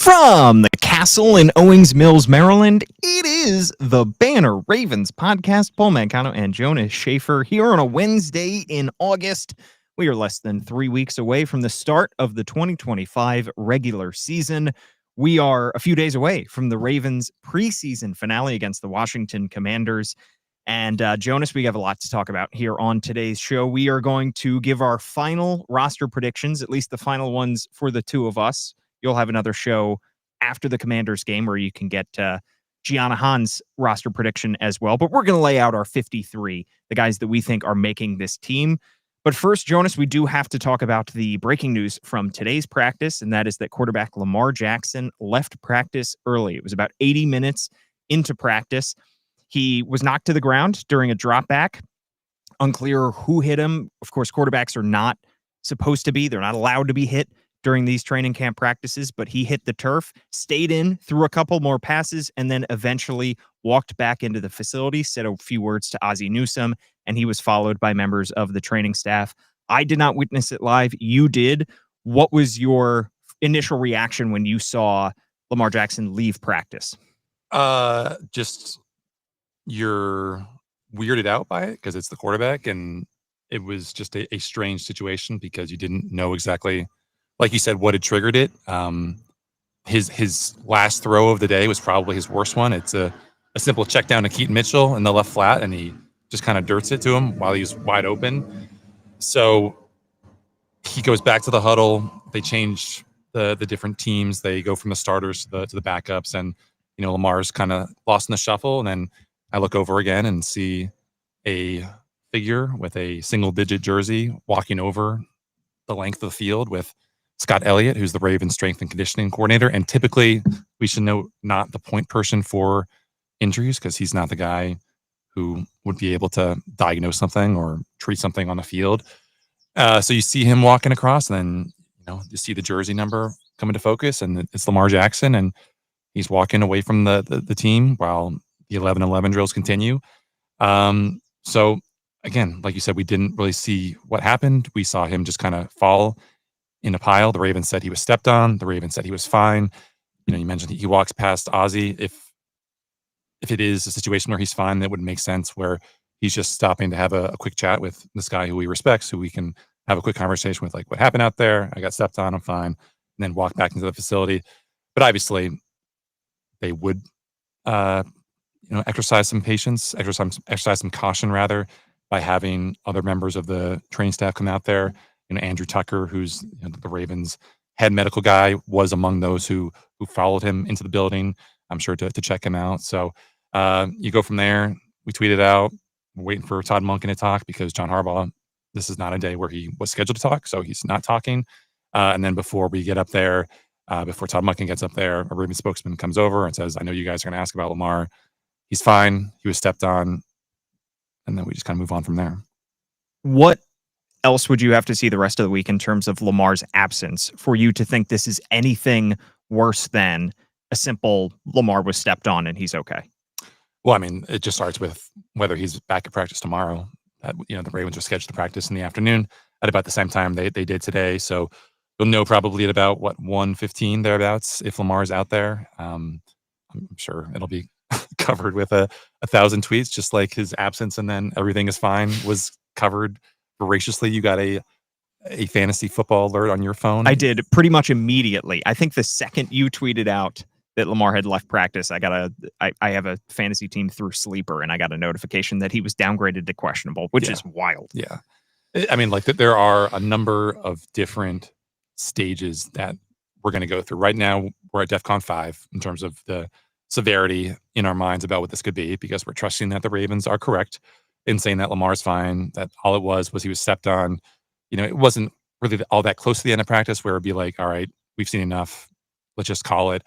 From the castle in Owings Mills, Maryland, it is the Banner Ravens podcast. Paul Mancano and Jonas Shaffer here on a Wednesday in August. We are less than 3 weeks away from the start of the 2025 regular season. We are a few days away from the Ravens preseason finale against the Washington Commanders. And Jonas, we have a lot to talk about here on today's show. We are going to give our final roster predictions, at least the final ones for the two of us. You'll have another show after the Commanders game where you can get Gianna Hahn's roster prediction as well. But we're going to lay out our 53, the guys that we think are making this team. But first, Jonas, we do have to talk about the breaking news from today's practice, and that is that quarterback Lamar Jackson left practice early. It was about 80 minutes into practice. He was knocked to the ground during a drop back. Unclear who hit him. Of course, quarterbacks are not supposed to be. They're not allowed to be hit during these training camp practices, but he hit the turf, stayed in, threw a couple more passes, and then eventually walked back into the facility, said a few words to Ozzie Newsome, and he was followed by members of the training staff. I did not witness it live. You did. What was your initial reaction when you saw Lamar Jackson leave practice? Just you're weirded out by it because it's the quarterback, and it was just a strange situation because you didn't know exactly, like you said, what had triggered it. His last throw of the day was probably his worst one. It's a simple check down to Keaton Mitchell in the left flat, and he just kind of dirts it to him while he was wide open. So he goes back to the huddle. They change the different teams. They go from the starters to the backups, and Lamar's kind of lost in the shuffle. And then I look over again and see a figure with a single-digit jersey walking over the length of the field with Scott Elliott, who's the Ravens strength and conditioning coordinator. And typically, we should note, not the point person for injuries because he's not the guy who would be able to diagnose something or treat something on the field. So you see him walking across, and then you see the jersey number come into focus, and it's Lamar Jackson, and he's walking away from the team while the 11-11 drills continue. So again, like you said, we didn't really see what happened. We saw him just kind of fall in a pile. The Ravens said he was stepped on. The Ravens said he was fine. You mentioned he walks past Ozzie. If it is a situation where he's fine, that would make sense, where he's just stopping to have a quick chat with this guy who he respects, who we can have a quick conversation with, like, what happened out there? I got stepped on, I'm fine. And then walk back into the facility. But obviously they would exercise some patience, exercise some caution rather, by having other members of the training staff come out there. Andrew Tucker, who's the Ravens head medical guy, was among those who followed him into the building, I'm sure, to check him out. So you go from there. We tweeted out, we're waiting for Todd Monken to talk because John Harbaugh, this is not a day where he was scheduled to talk, so he's not talking. And then before we get up there, before Todd Monken gets up there, a Ravens spokesman comes over and says, I know you guys are going to ask about Lamar. He's fine. He was stepped on. And then we just kind of move on from there. What else would you have to see the rest of the week in terms of Lamar's absence for you to think this is anything worse than a simple Lamar was stepped on and he's okay? Well, I mean, it just starts with whether he's back at practice tomorrow. The Ravens were scheduled to practice in the afternoon at about the same time they did today. So you'll know probably at about 1:15 thereabouts if Lamar's out there. I'm sure it'll be covered with a 1,000 tweets, just like his absence and then everything is fine was covered voraciously. You got a fantasy football alert on your phone? I did pretty much immediately. I think the second you tweeted out that Lamar had left practice, I have a fantasy team through Sleeper, and I got a notification that he was downgraded to questionable, which is wild. Yeah. I mean, like, there are a number of different stages that we're going to go through. Right now, we're at DEFCON 5 in terms of the severity in our minds about what this could be, because we're trusting that the Ravens are correct in saying that Lamar's fine, that all it was he was stepped on. It wasn't really all that close to the end of practice where it'd be like, all right, we've seen enough, let's just call it.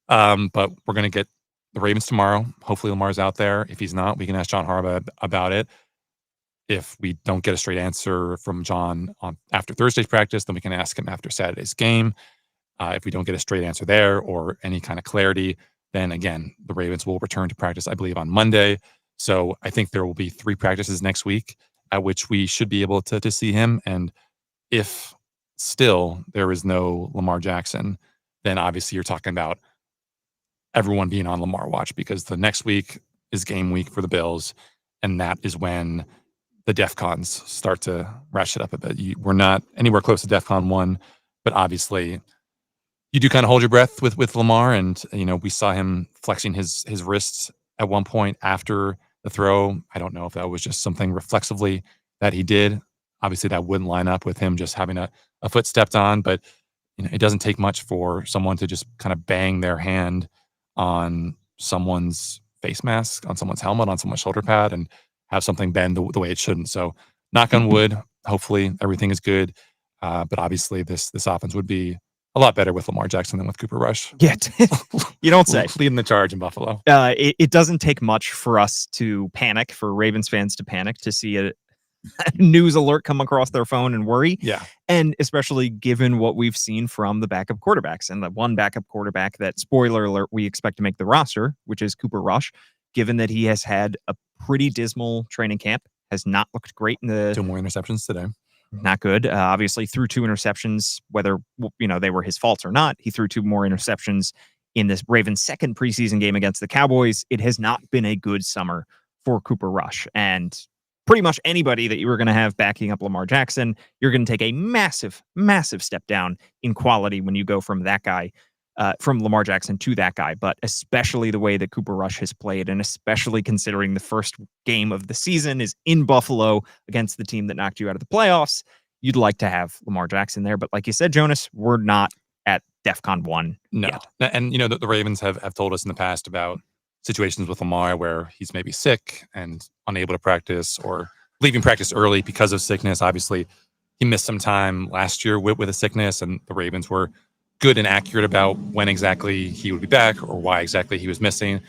But we're going to get the Ravens tomorrow. Hopefully Lamar's out there. If he's not, we can ask John Harbaugh about it. If we don't get a straight answer from John after Thursday's practice, then we can ask him after Saturday's game. If we don't get a straight answer there or any kind of clarity, then again, the Ravens will return to practice, I believe, on Monday. So I think there will be 3 practices next week at which we should be able to see him. And if still there is no Lamar Jackson, then obviously you're talking about everyone being on Lamar watch, because the next week is game week for the Bills, and that is when the DEFCONs start to ratchet up a bit. We're not anywhere close to DEFCON 1, but obviously you do kind of hold your breath with Lamar, and we saw him flexing his wrists at one point after the throw. I don't know if that was just something reflexively that he did. Obviously, that wouldn't line up with him just having a foot stepped on, but it doesn't take much for someone to just kind of bang their hand on someone's face mask, on someone's helmet, on someone's shoulder pad, and have something bend the way it shouldn't. So, knock on wood. Hopefully, everything is good. But obviously, this offense would be a lot better with Lamar Jackson than with Cooper Rush. Yeah, you don't say. Leading the charge in Buffalo. It doesn't take much for us to panic, for Ravens fans to panic, to see a news alert come across their phone and worry. Yeah. And especially given what we've seen from the backup quarterbacks, and the one backup quarterback that, spoiler alert, we expect to make the roster, which is Cooper Rush, given that he has had a pretty dismal training camp, has not looked great in the... 2 more interceptions today. Not good. Obviously threw 2 interceptions, whether they were his faults or not. He threw 2 more interceptions in this Ravens' second preseason game against the Cowboys. It has not been a good summer for Cooper Rush, and pretty much anybody that you were going to have backing up Lamar Jackson, you're going to take a massive, massive step down in quality when you go from that guy, from Lamar Jackson to that guy. But especially the way that Cooper Rush has played, and especially considering the first game of the season is in Buffalo against the team that knocked you out of the playoffs, you'd like to have Lamar Jackson there. But like you said, Jonas, we're not at DEFCON 1 yet. And, the Ravens have told us in the past about situations with Lamar where he's maybe sick and unable to practice, or leaving practice early because of sickness. Obviously, he missed some time last year with a sickness, and the Ravens were good and accurate about when exactly he would be back or why exactly he was missing.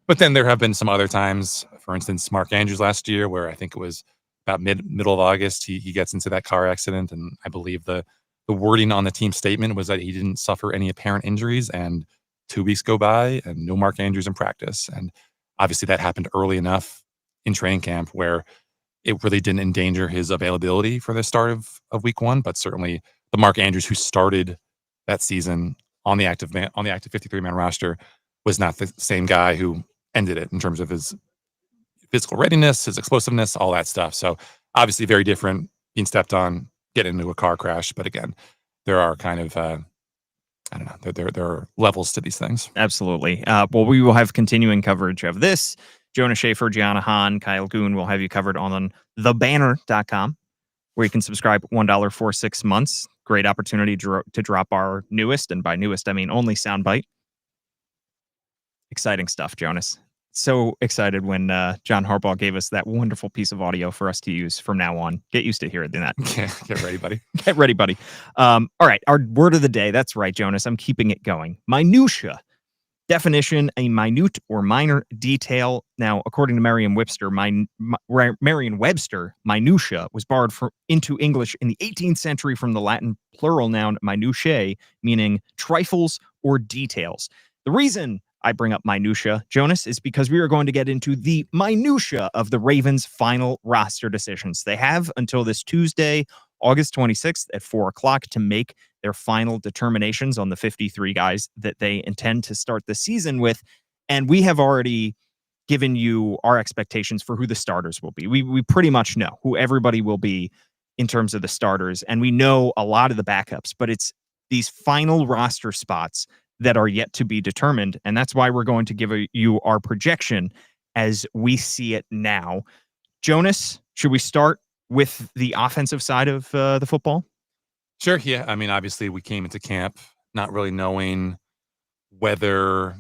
But then there have been some other times, for instance, Mark Andrews last year, where I think it was about middle of August, he gets into that car accident, and I believe the wording on the team statement was that he didn't suffer any apparent injuries, and 2 weeks go by and no Mark Andrews in practice. And obviously that happened early enough in training camp where it really didn't endanger his availability for the start of week 1, but certainly the Mark Andrews who started that season on the active 53-man roster was not the same guy who ended it in terms of his physical readiness, his explosiveness, all that stuff. So obviously very different, being stepped on, getting into a car crash. But again, there are kind of, I don't know, there are levels to these things. Absolutely. Well, we will have continuing coverage of this. Jonas Shaffer, Gianna Hahn, Kyle Goon will have you covered on thebanner.com, where you can subscribe $1 for 6 months. Great opportunity to drop our newest, and by newest, I mean only soundbite. Exciting stuff, Jonas. So excited when John Harbaugh gave us that wonderful piece of audio for us to use from now on. Get used to hearing that. Get ready, buddy. Get ready, buddy. All right, our word of the day. That's right, Jonas. I'm keeping it going. Minutia. Definition: a minute or minor detail. Now, according to Merriam-Webster, minutia was borrowed into English in the 18th century from the Latin plural noun minutiae, meaning trifles or details. The reason I bring up minutia, Jonas, is because we are going to get into the minutia of the Ravens' final roster decisions. They have until this Tuesday, August 26th at 4 o'clock to make their final determinations on the 53 guys that they intend to start the season with. And we have already given you our expectations for who the starters will be. We pretty much know who everybody will be in terms of the starters, and we know a lot of the backups, but it's these final roster spots that are yet to be determined. And that's why we're going to give you our projection as we see it now. Jonas, should we start with the offensive side of the football? Sure. Yeah. I mean, obviously we came into camp not really knowing whether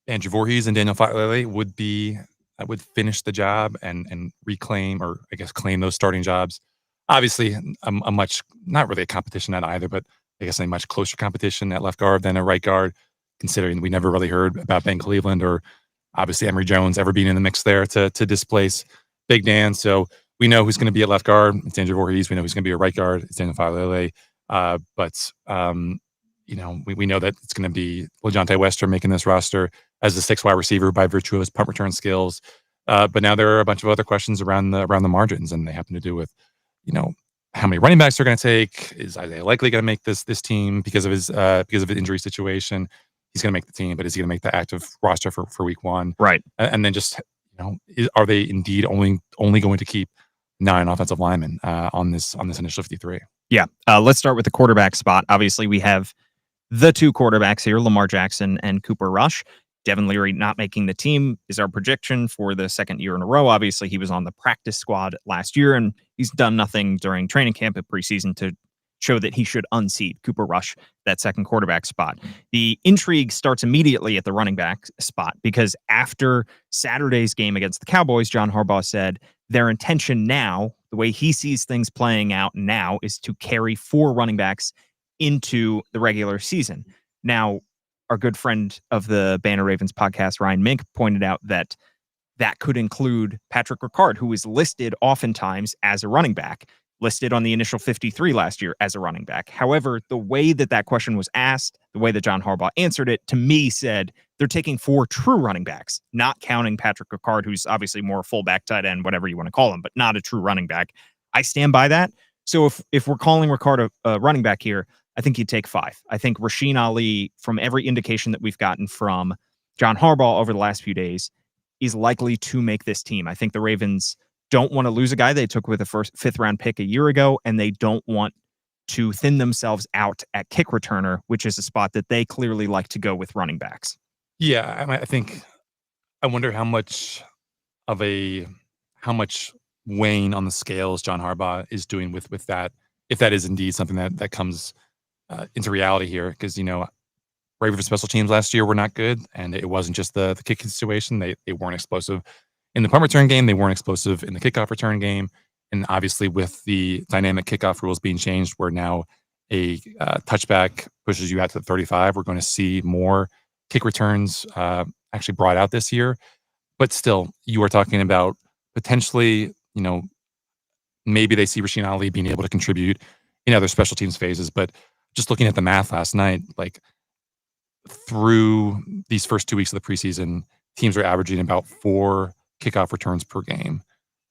Andrew Voorhees and Daniel Faalele would finish the job and reclaim, or I guess claim, those starting jobs. Obviously a much, not really a competition at either, but I guess a much closer competition at left guard than at right guard, considering we never really heard about Ben Cleveland or obviously Emory Jones ever being in the mix there to displace Big Dan. So we know who's going to be at left guard. It's Andrew Voorhees. We know who's going to be at right guard. It's Daniel Faalele. We know that it's going to be LeJontay Wester making this roster as the 6th wide receiver by virtue of his punt return skills. But now there are a bunch of other questions around the margins, and they happen to do with, how many running backs they're going to take. Is Isaiah likely going to make this team because of his injury situation? He's going to make the team, but is he going to make the active roster for week 1? Right. And then just, are they indeed only going to keep 9 offensive linemen on this initial 53? Yeah. Let's start with the quarterback spot. Obviously, we have the 2 quarterbacks here, Lamar Jackson and Cooper Rush. Devin Leary not making the team is our prediction for the second year in a row. Obviously, he was on the practice squad last year, and he's done nothing during training camp and preseason to show that he should unseat Cooper Rush, that second quarterback spot. The intrigue starts immediately at the running back spot because after Saturday's game against the Cowboys, John Harbaugh said their intention now, the way he sees things playing out now, is to carry 4 running backs into the regular season. Now, our good friend of the Banner Ravens podcast, Ryan Mink, pointed out that that could include Patrick Ricard, who is listed oftentimes as a running back, listed on the initial 53 last year as a running back. However, the way that question was asked, the way that John Harbaugh answered it, to me said they're taking 4 true running backs, not counting Patrick Ricard, who's obviously more fullback, tight end, whatever you want to call him, but not a true running back. I stand by that. So if we're calling Ricard a running back here, I think you'd take 5. I think Rasheen Ali, from every indication that we've gotten from John Harbaugh over the last few days, is likely to make this team. I think the Ravens don't want to lose a guy they took with a 5th round pick a year ago, and they don't want to thin themselves out at kick returner, which is a spot that they clearly like to go with running backs. Yeah, I wonder how much weighing on the scales John Harbaugh is doing with that, if that is indeed something that comes into reality here, because Ravens special teams last year were not good, and it wasn't just the kicking situation. They weren't explosive in the punt return game. They weren't explosive in the kickoff return game, and obviously with the dynamic kickoff rules being changed, where now a touchback pushes you out to the 35, we're going to see more kick returns actually brought out this year. But still, you are talking about potentially, maybe they see Rasheen Ali being able to contribute in other special teams phases, but just looking at the math last night, like through these first 2 weeks of the preseason, teams are averaging about 4 kickoff returns per game.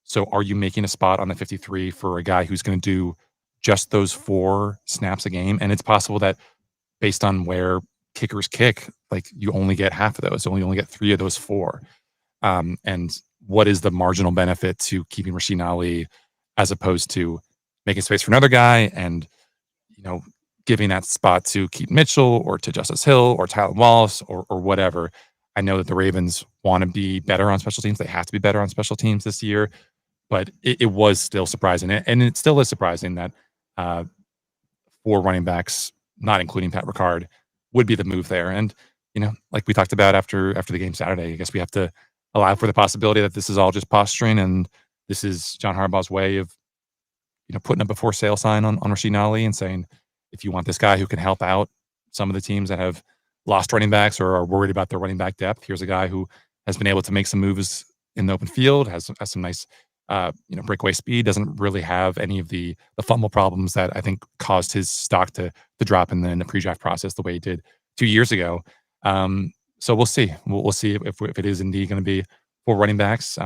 So are you making a spot on the 53 for a guy who's going to do just those 4 snaps a game? And it's possible that based on where kickers kick, like you only get half of those. So you only get 3 of those 4. And what is the marginal benefit to keeping Rasheen Ali as opposed to making space for another guy and, giving that spot to Keaton Mitchell or to Justice Hill or Tylan Wallace or whatever? I know that the Ravens want to be better on special teams. They have to be better on special teams this year, but it was still surprising. And it still is surprising that 4 running backs, not including Pat Ricard, would be the move there. And, like we talked about after the game Saturday, I guess we have to allow for the possibility that this is all just posturing and this is John Harbaugh's way of, putting up a for sale sign on Rasheen Ali and saying, if you want this guy who can help out some of the teams that have lost running backs or are worried about their running back depth, here's a guy who has been able to make some moves in the open field, has some nice, breakaway speed, doesn't really have any of the fumble problems that I think caused his stock to drop in the pre-draft process the way he did 2 years ago. So we'll see. We'll see if it is indeed going to be 4 running backs.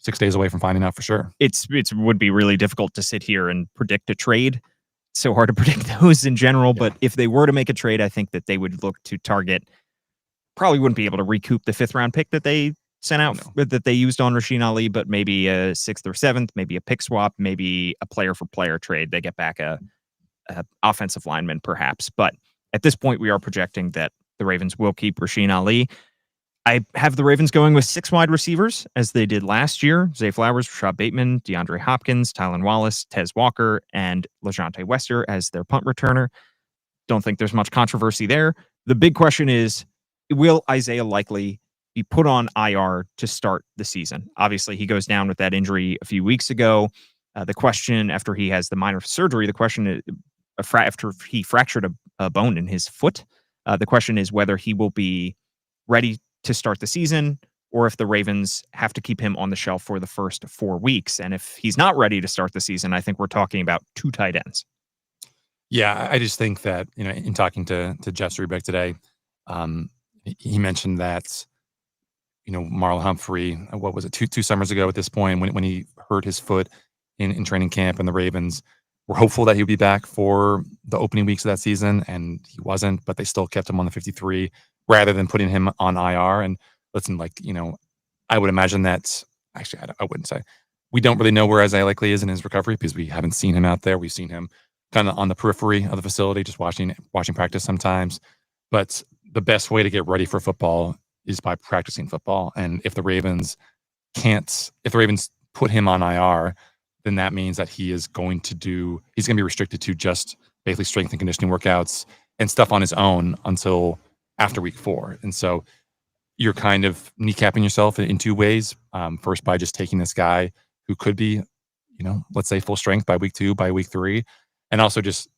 6 days away from finding out for sure. It would be really difficult to sit here and predict a trade. It's so hard to predict those in general, but if they were to make a trade, I think that they would look to target, probably wouldn't be able to recoup the 5th round pick that they sent out, that they used on Rasheen Ali, but maybe a 6th or 7th, maybe a pick swap, maybe a player for player trade. They get back a offensive lineman perhaps. But at this point, we are projecting that the Ravens will keep Rasheen Ali. I have the Ravens going with 6 wide receivers, as they did last year. Zay Flowers, Rashad Bateman, DeAndre Hopkins, Tylan Wallace, Tez Walker, and LeJontay Wester as their punt returner. Don't think there's much controversy there. The big question is, will Isaiah likely be put on IR to start the season? Obviously, he goes down with that injury a few weeks ago. The question, after he has the minor surgery, the question is, after he fractured a bone in his foot, the question is whether he will be ready to start the season, or if the Ravens have to keep him on the shelf for the first 4 weeks. And if he's not ready to start the season, I think we're talking about 2 tight ends. Yeah, I just think that, in talking to Jeff Zrebeck today, he mentioned that, Marlon Humphrey, what was it, two summers ago at this point, when he hurt his foot in training camp, and the Ravens were hopeful that he would be back for the opening weeks of that season, and he wasn't, but they still kept him on the 53 rather than putting him on IR. And listen, I would imagine that actually, I wouldn't say. We don't really know where Isaiah Likely is in his recovery because we haven't seen him out there. We've seen him kind of on the periphery of the facility, just watching practice sometimes. But the best way to get ready for football is by practicing football. And if the Ravens put him on IR, then that means that he's going to be restricted to just basically strength and conditioning workouts and stuff on his own until after week 4. And so you're kind of kneecapping yourself in 2 ways. First, by just taking this guy who could be, let's say full strength by week 2, by week 3, and also just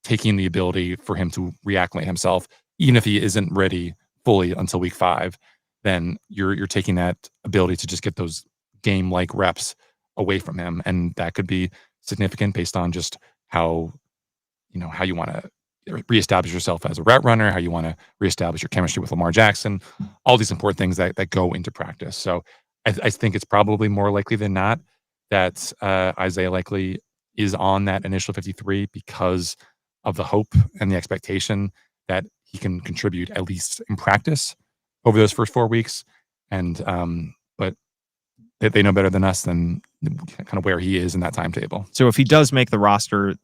taking the ability for him to reacclimate himself, even if he isn't ready fully until week 5. Then you're taking that ability to just get those game-like reps away from him, and that could be significant based on just how you want to reestablish yourself as a route runner, how you want to reestablish your chemistry with Lamar Jackson, all these important things that go into practice. So I think it's probably more likely than not that Isaiah Likely is on that initial 53 because of the hope and the expectation that he can contribute at least in practice over those first 4 weeks. And but they know better than us than kind of where he is in that timetable. So if he does make the roster,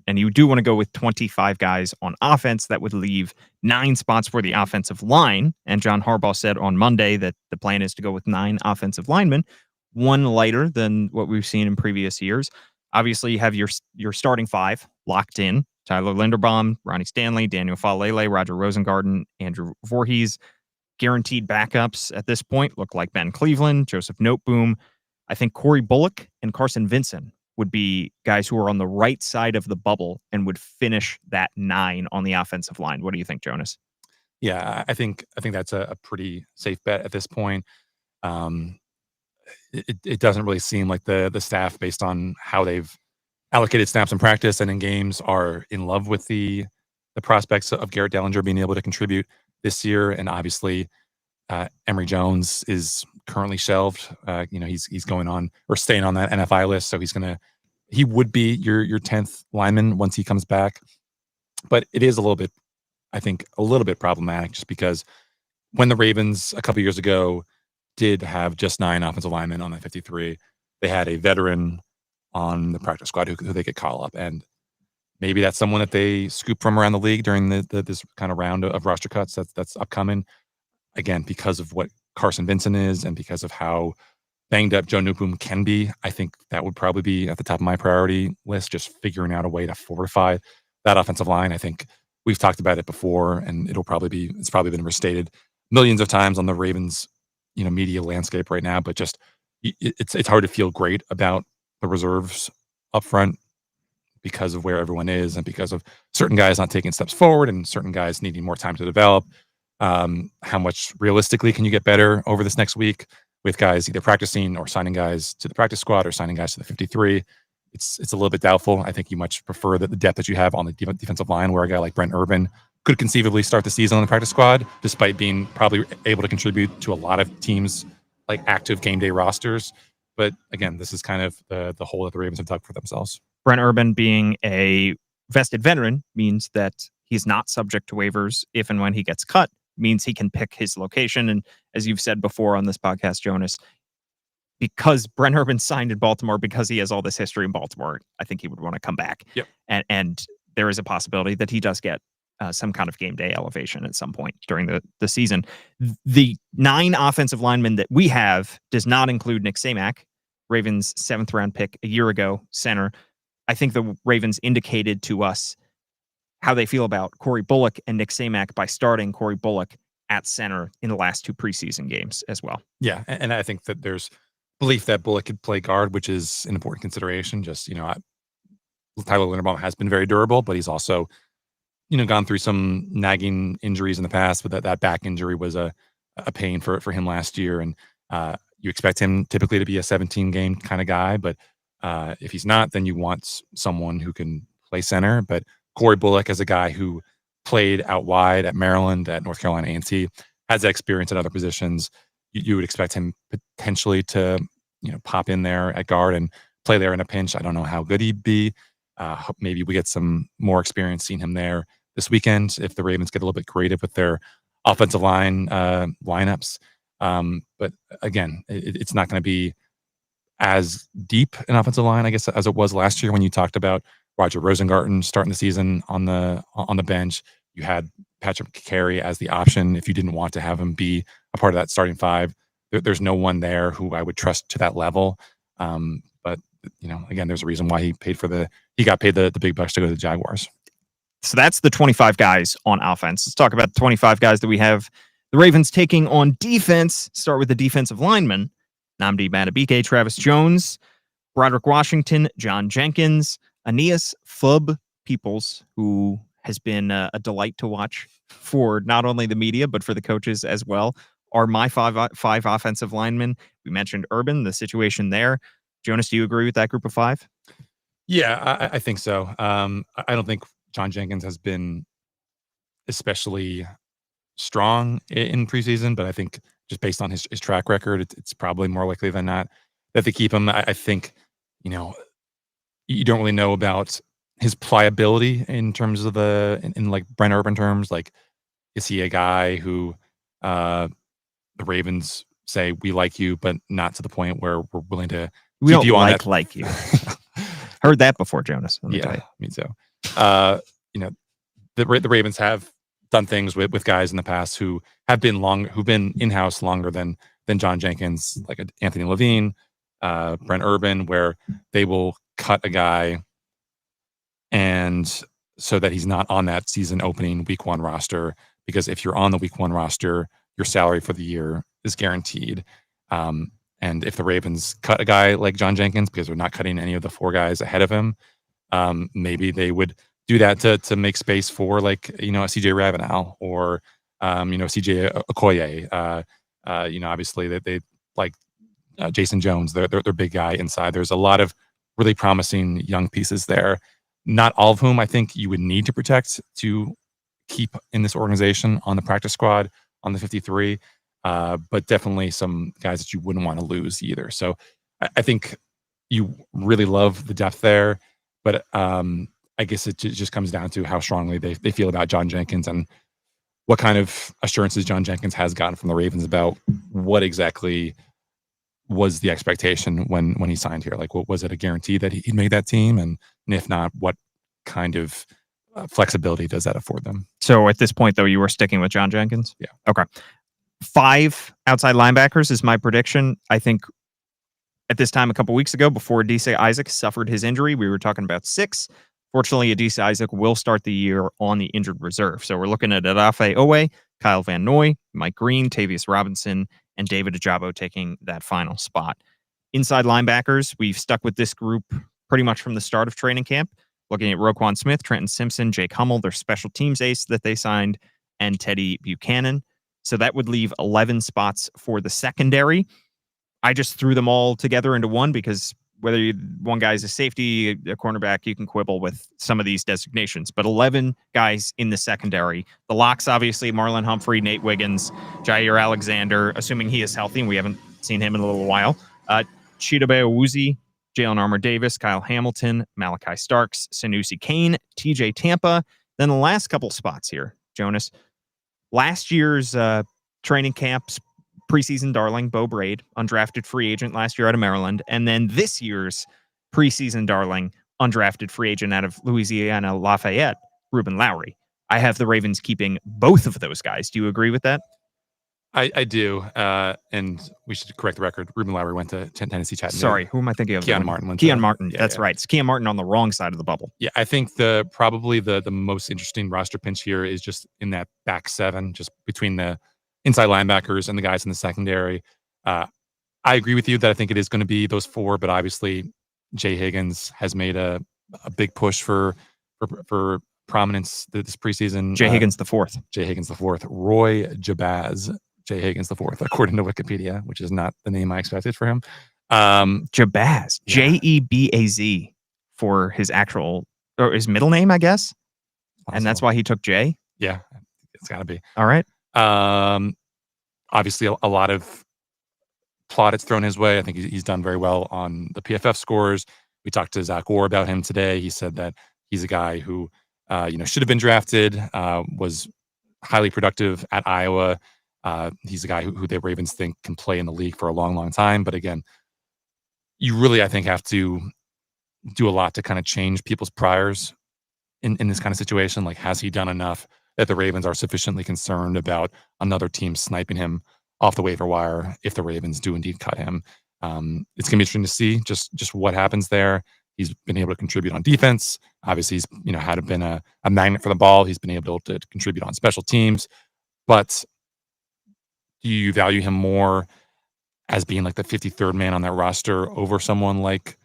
and you do want to go with 25 guys on offense, that would leave 9 spots for the offensive line. And John Harbaugh said on Monday that the plan is to go with 9 offensive linemen, 1 lighter than what we've seen in previous years. Obviously, you have your starting 5 locked in: Tyler Linderbaum, Ronnie Stanley, Daniel Falele, Roger Rosengarten, Andrew Voorhees. Guaranteed backups at this point look like Ben Cleveland, Joseph Noteboom. I think Corey Bullock and Carson Vinson would be guys who are on the right side of the bubble and would finish that 9 on the offensive line. What do you think, Jonas? Yeah, I think that's a pretty safe bet at this point. It doesn't really seem like the staff, based on how they've allocated snaps in practice and in games, are in love with the prospects of Garrett Dellinger being able to contribute this year. And obviously, Emory Jones is currently shelved. He's going on or staying on that NFI list, so he would be your 10th lineman once he comes back. But it is a little bit problematic, just because when the Ravens a couple years ago did have just 9 offensive linemen on that 53, they had a veteran on the practice squad who they could call up, and maybe that's someone that they scoop from around the league during this kind of round of roster cuts that's upcoming. Again, because of what Carson Vinson is and because of how banged up Joe Newcomb can be, I think that would probably be at the top of my priority list, just figuring out a way to fortify that offensive line. I think we've talked about it before, and it's probably been restated millions of times on the Ravens, media landscape right now, but just it's hard to feel great about the reserves up front because of where everyone is and because of certain guys not taking steps forward and certain guys needing more time to develop. How much realistically can you get better over this next week with guys either practicing or signing guys to the practice squad or signing guys to the 53? It's a little bit doubtful. I think you much prefer the depth that you have on the defensive line, where a guy like Brent Urban could conceivably start the season on the practice squad, despite being probably able to contribute to a lot of teams' active game day rosters. But again, this is kind of the hole that the Ravens have dug for themselves. Brent Urban being a vested veteran means that he's not subject to waivers if and when he gets cut, means he can pick his location. And as you've said before on this podcast, Jonas, because Brent Urban signed in Baltimore, because he has all this history in Baltimore, I think he would want to come back. Yep. And there is a possibility that he does get some kind of game day elevation at some point during the season. The 9 offensive linemen that we have does not include Nick Samac, Ravens 7th round pick a year ago, center. I think the Ravens indicated to us how they feel about Corey Bullock and Nick Samac by starting Corey Bullock at center in the last 2 preseason games as well. Yeah, and I think that there's belief that Bullock could play guard, which is an important consideration. Just, Tyler Linderbaum has been very durable, but he's also, gone through some nagging injuries in the past, but that back injury was a pain for him last year. And you expect him typically to be a 17-game kind of guy, but if he's not, then you want someone who can play center. But Corey Bullock, as a guy who played out wide at Maryland, at North Carolina A&T, has that experience at other positions. You would expect him potentially to, pop in there at guard and play there in a pinch. I don't know how good he'd be. Maybe we get some more experience seeing him there this weekend if the Ravens get a little bit creative with their offensive line lineups. But again, it's not going to be as deep an offensive line, I guess, as it was last year when you talked about Roger Rosengarten starting the season on the bench. You had Patrick Carey as the option if you didn't want to have him be a part of that starting five. There's no one there who I would trust to that level. But again, there's a reason why he got paid the big bucks to go to the Jaguars. So that's the 25 guys on offense. Let's talk about the 25 guys that we have the Ravens taking on defense. Start with the defensive linemen. Nnamdi Madubuike, Travis Jones, Broderick Washington, John Jenkins, Aeneas Flub Peoples, who has been a delight to watch for not only the media, but for the coaches as well, are my five offensive linemen. We mentioned Urban, the situation there. Jonas, do you agree with that group of five? Yeah, I think so. I don't think John Jenkins has been especially strong in preseason, but I think just based on his track record, it's probably more likely than not that they keep him. I think, you don't really know about his pliability in terms of in like Brent Urban terms. Like, is he a guy who the Ravens say, we like you, but not to the point where we're willing to keep you on that? Like you. Heard that before, Jonas. Yeah, me too. The Ravens have done things with guys in the past who've been in-house longer than John Jenkins, like Anthony Levine, Brent Urban, where they will cut a guy and so that he's not on that season opening week one roster, because if you're on the week one roster, your salary for the year is guaranteed. And if the Ravens cut a guy like John Jenkins because they're not cutting any of the four guys ahead of him, maybe they would do that to make space for like, a CJ Ravenel or, CJ Okoye. Obviously they like Jason Jones, they're big guy inside. There's a lot of really promising young pieces there. Not all of whom I think you would need to protect to keep in this organization on the practice squad, on the 53, but definitely some guys that you wouldn't want to lose either. So I think you really love the depth there, but I guess it just comes down to how strongly they feel about John Jenkins and what kind of assurances John Jenkins has gotten from the Ravens about what exactly was the expectation when he signed here. Like, what was it, a guarantee that he'd make that team? And if not, what kind of flexibility does that afford them? So at this point, though, you were sticking with John Jenkins? Yeah. Okay. 5 outside linebackers is my prediction. I think at this time a couple weeks ago, before Adisa Isaac suffered his injury, we were talking about 6. Fortunately, Adisa Isaac will start the year on the injured reserve. So we're looking at Adafe Owe, Kyle Van Noy, Mike Green, Tavius Robinson, and David Ajabo taking that final spot. Inside linebackers, we've stuck with this group pretty much from the start of training camp. Looking at Roquan Smith, Trenton Simpson, Jake Hummel, their special teams ace that they signed, and Teddy Buchanan. So that would leave 11 spots for the secondary. I just threw them all together into one because whether one guy's a safety, a cornerback, you can quibble with some of these designations. But 11 guys in the secondary. The locks, obviously, Marlon Humphrey, Nate Wiggins, Jair Alexander, assuming he is healthy, and we haven't seen him in a little while. Chidobe Awuzie, Jalen Armour Davis, Kyle Hamilton, Malachi Starks, Sanusi Kane, TJ Tampa. Then the last couple spots here, Jonas. Last year's training camps, preseason darling, Bo Braid, undrafted free agent last year out of Maryland. And then this year's preseason darling, undrafted free agent out of Louisiana Lafayette, Reuben Lowery. I have the Ravens keeping both of those guys. Do you agree with that? I do. And we should correct the record. Reuben Lowery went to Tennessee Chattanooga. Sorry, who am I thinking of? Keon Martin. Keon Martin. Yeah, that's right. It's Keon Martin on the wrong side of the bubble. Yeah, I think probably the most interesting roster pinch here is just in that back 7, just between the inside linebackers and the guys in the secondary. I agree with you that I think it is going to be those 4, but obviously Jay Higgins has made a big push for prominence this preseason. Jay Higgins the fourth. Jay Higgins the 4th. Roy Jabaz. Jay Higgins the 4th, according to Wikipedia, which is not the name I expected for him. Jabaz. Yeah. Jebaz for his actual, or his middle name, I guess. Awesome. And that's why he took Jay? Yeah, it's got to be. All right. Obviously, a lot of plaudits thrown his way. I think he's done very well on the PFF scores. We talked to Zach Orr about him today. He said that he's a guy who, should have been drafted, was highly productive at Iowa. He's a guy who the Ravens think can play in the league for a long, long time. But again, you really, I think, have to do a lot to kind of change people's priors in this kind of situation. Like, has he done enough that the Ravens are sufficiently concerned about another team sniping him off the waiver wire if the Ravens do indeed cut him? It's gonna be interesting to see just what happens there. He's been able to contribute on defense. Obviously, he's had been a magnet for the ball. He's been able to contribute on special teams. But do you value him more as being like the 53rd man on that roster over someone like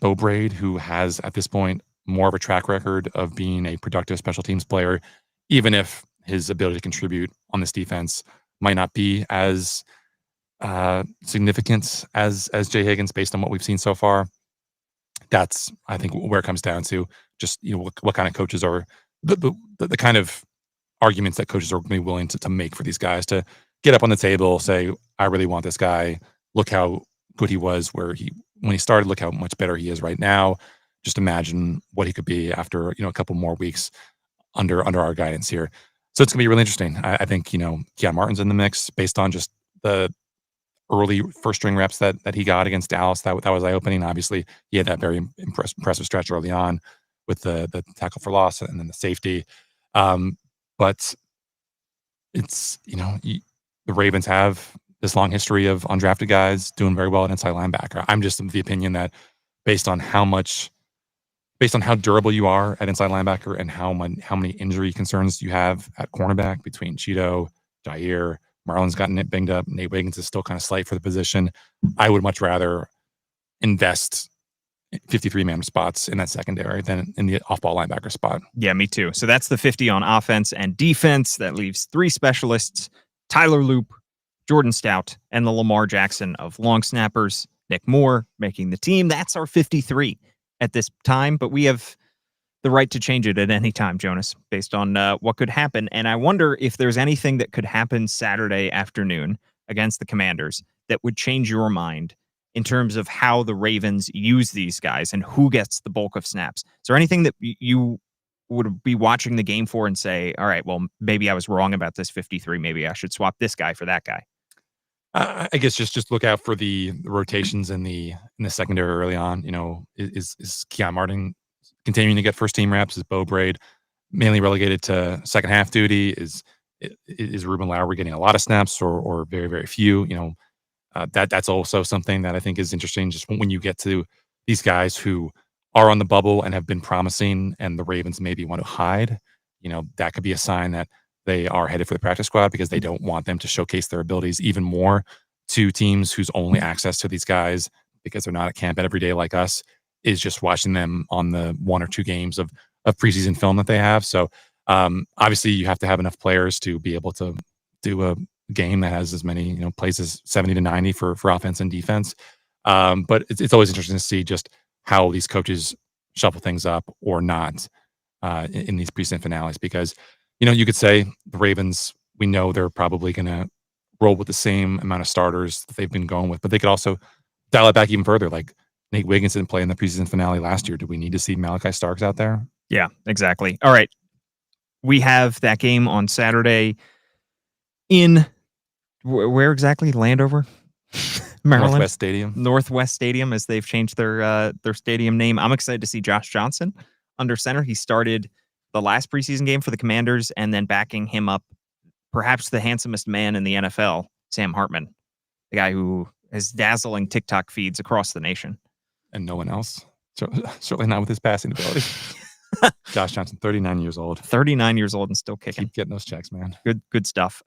Bo Braid, who has at this point more of a track record of being a productive special teams player, even if his ability to contribute on this defense might not be as significant as Jay Higgins based on what we've seen so far? That's, I think, where it comes down to. Just what kind of coaches are the kind of arguments that coaches are going to be willing to make for these guys to get up on the table, say, I really want this guy. Look how good he was when he started. Look how much better he is right now. Just imagine what he could be after a couple more weeks under our guidance here. So it's gonna be really interesting. I think Keon Martin's in the mix based on just the early first string reps that he got against Dallas. That was eye opening. Obviously, he had that very impressive stretch early on with the tackle for loss and then the safety. But it's the Ravens have this long history of undrafted guys doing very well at inside linebacker. I'm just of the opinion that based on how durable you are at inside linebacker and how many injury concerns you have at cornerback between Cheeto, Jair, Marlon's gotten it banged up, Nate Wiggins is still kind of slight for the position. I would much rather invest 53-man spots in that secondary than in the off-ball linebacker spot. Yeah, me too. So that's the 50 on offense and defense. That leaves 3 specialists: Tyler Loop, Jordan Stout, and the Lamar Jackson of long snappers. Nick Moore making the team. That's our 53 at this time, but we have the right to change it at any time, Jonas, based on what could happen. And I wonder if there's anything that could happen Saturday afternoon against the Commanders that would change your mind in terms of how the Ravens use these guys and who gets the bulk of snaps. Is there anything that you would be watching the game for and say, all right, well, maybe I was wrong about this 53. Maybe I should swap this guy for that guy? I guess just look out for the rotations in the secondary early on. Is Keon Martin continuing to get first team reps? Is Bo Braid mainly relegated to second half duty? Is Reuben Lowery getting a lot of snaps or very, very few? That's also something that I think is interesting. Just when you get to these guys who are on the bubble and have been promising, and the Ravens maybe want to hide, that could be a sign that they are headed for the practice squad because they don't want them to showcase their abilities even more to teams whose only access to these guys, because they're not at camp every day like us, is just watching them on the 1 or 2 games of preseason film that they have. So obviously you have to have enough players to be able to do a game that has as many plays as 70 to 90 for offense and defense. But it's always interesting to see just how these coaches shuffle things up or not in these preseason finales, because you could say the Ravens, we know they're probably going to roll with the same amount of starters that they've been going with, but they could also dial it back even further. Like, Nate Wiggins didn't play in the preseason finale last year. Do we need to see Malachi Starks out there? Yeah, exactly. All right. We have that game on Saturday in where exactly? Landover? Maryland? Northwest Stadium, as they've changed their stadium name. I'm excited to see Josh Johnson under center. He started the last preseason game for the Commanders, and then backing him up, perhaps the handsomest man in the NFL, Sam Hartman, the guy who has dazzling TikTok feeds across the nation. And no one else. Certainly not with his passing ability. Josh Johnson, 39 years old. 39 years old and still kicking. Keep getting those checks, man. Good stuff.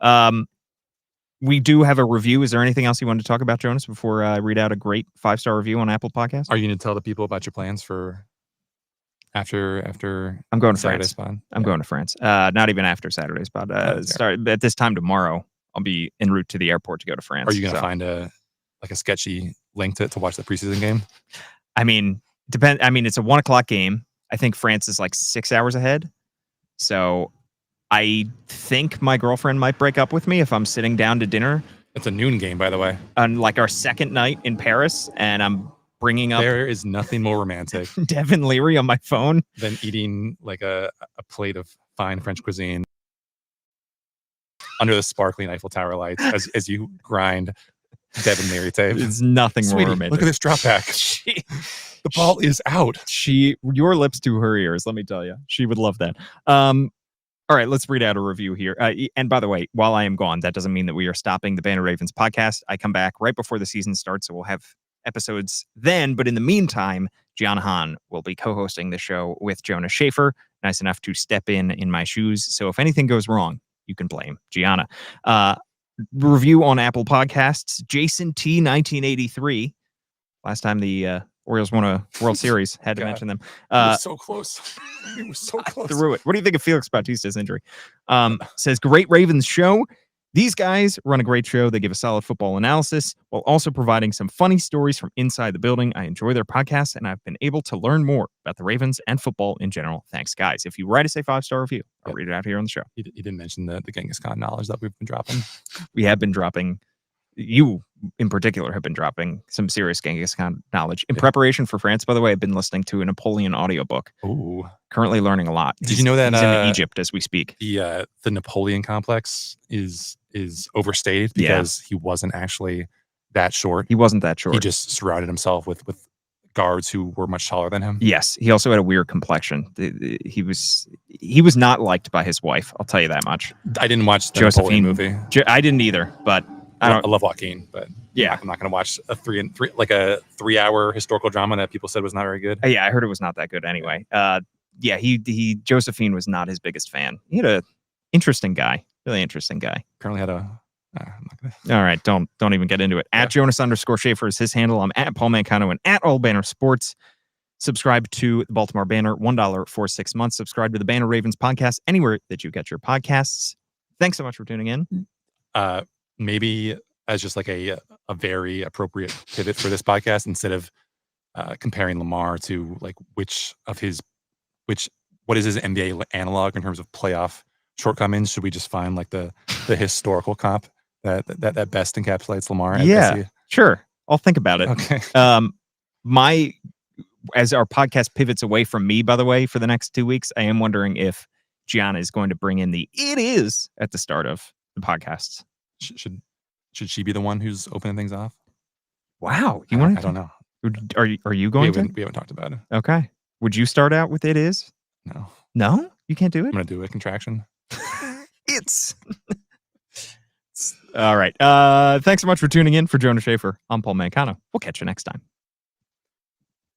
We do have a review. Is there anything else you wanted to talk about, Jonas, before I read out a great 5-star review on Apple Podcasts? Are you going to tell the people about your plans for after I'm going to Saturday's France. pod? I'm going to France. Not even after Saturday's pod. Start at this time tomorrow. I'll be en route to the airport to go to France. Are you going to find a sketchy link to watch the preseason game? I mean, it's a 1:00 game. I think France is like 6 hours ahead. So I think my girlfriend might break up with me if I'm sitting down to dinner It's a noon game, by the way. On like our second night in Paris, and I'm bringing up There is nothing more romantic Devin Leary on my phone than eating like a plate of fine French cuisine under the sparkling Eiffel Tower lights as you grind Devin Leary tape. It's nothing more Sweetie, romantic. look at this drop back. The ball is out. Your lips to her ears, let me tell you. She would love that. All right, let's read out a review here. And by the way, while I am gone, that doesn't mean that we are stopping the Banner Ravens podcast. I come back right before the season starts, so we'll have episodes then. But in the meantime, Gianna Hahn will be co-hosting the show with Jonas Shaffer, nice enough to step in my shoes. So if anything goes wrong, you can blame Gianna. Review on Apple Podcasts, Jason T. 1983. Last time the Orioles won a World Series. Had to mention them. It was so close. It was so close. Threw it. What do you think of Felix Bautista's injury? Says, great Ravens show. These guys run a great show. They give a solid football analysis while also providing some funny stories from inside the building. I enjoy their podcast, and I've been able to learn more about the Ravens and football in general. Thanks, guys. If you write us a 5-star review, I'll read it out here on the show. You didn't mention the Genghis Khan knowledge that we've been dropping. We have been dropping. You, in particular, have been dropping some serious Genghis Khan knowledge. In preparation for France, by the way, I've been listening to a Napoleon audiobook. Ooh. Currently learning a lot. Did you know that he's in Egypt as we speak? The Napoleon complex is overstated because he wasn't actually that short. He wasn't that short. He just surrounded himself with guards who were much taller than him. Yes, he also had a weird complexion. He was not liked by his wife. I'll tell you that much. I didn't watch the Josephine Napoleon movie. I didn't either, but I love Joaquin, but yeah, I'm not going to watch a 3-hour historical drama that people said was not very good. Yeah, I heard it was not that good anyway. He Josephine was not his biggest fan. He had a interesting guy, really interesting guy. Apparently had a. All right, don't even get into it. Yeah. At Jonas_Shaffer is his handle. I'm at Paul Mancano and at All Banner Sports. Subscribe to the Baltimore Banner, $1 for 6 months. Subscribe to the Banner Ravens podcast anywhere that you get your podcasts. Thanks so much for tuning in. Maybe as just like a very appropriate pivot for this podcast, instead of comparing Lamar to like what is his NBA analog in terms of playoff shortcomings, should we just find like the historical comp that best encapsulates Lamar? Yeah, sure. I'll think about it. Okay. As our podcast pivots away from me, by the way, for the next 2 weeks, I am wondering if Gianna is going to bring in the "it is" at the start of the podcasts. Should she be the one who's opening things off? Wow, I don't know. Are you going to? We haven't talked about it. Okay. Would you start out with "it is"? No, you can't do it. I'm gonna do a contraction. It's all right. Thanks so much for tuning in. For Jonas Shaffer, I'm Paul Mancano. We'll catch you next time.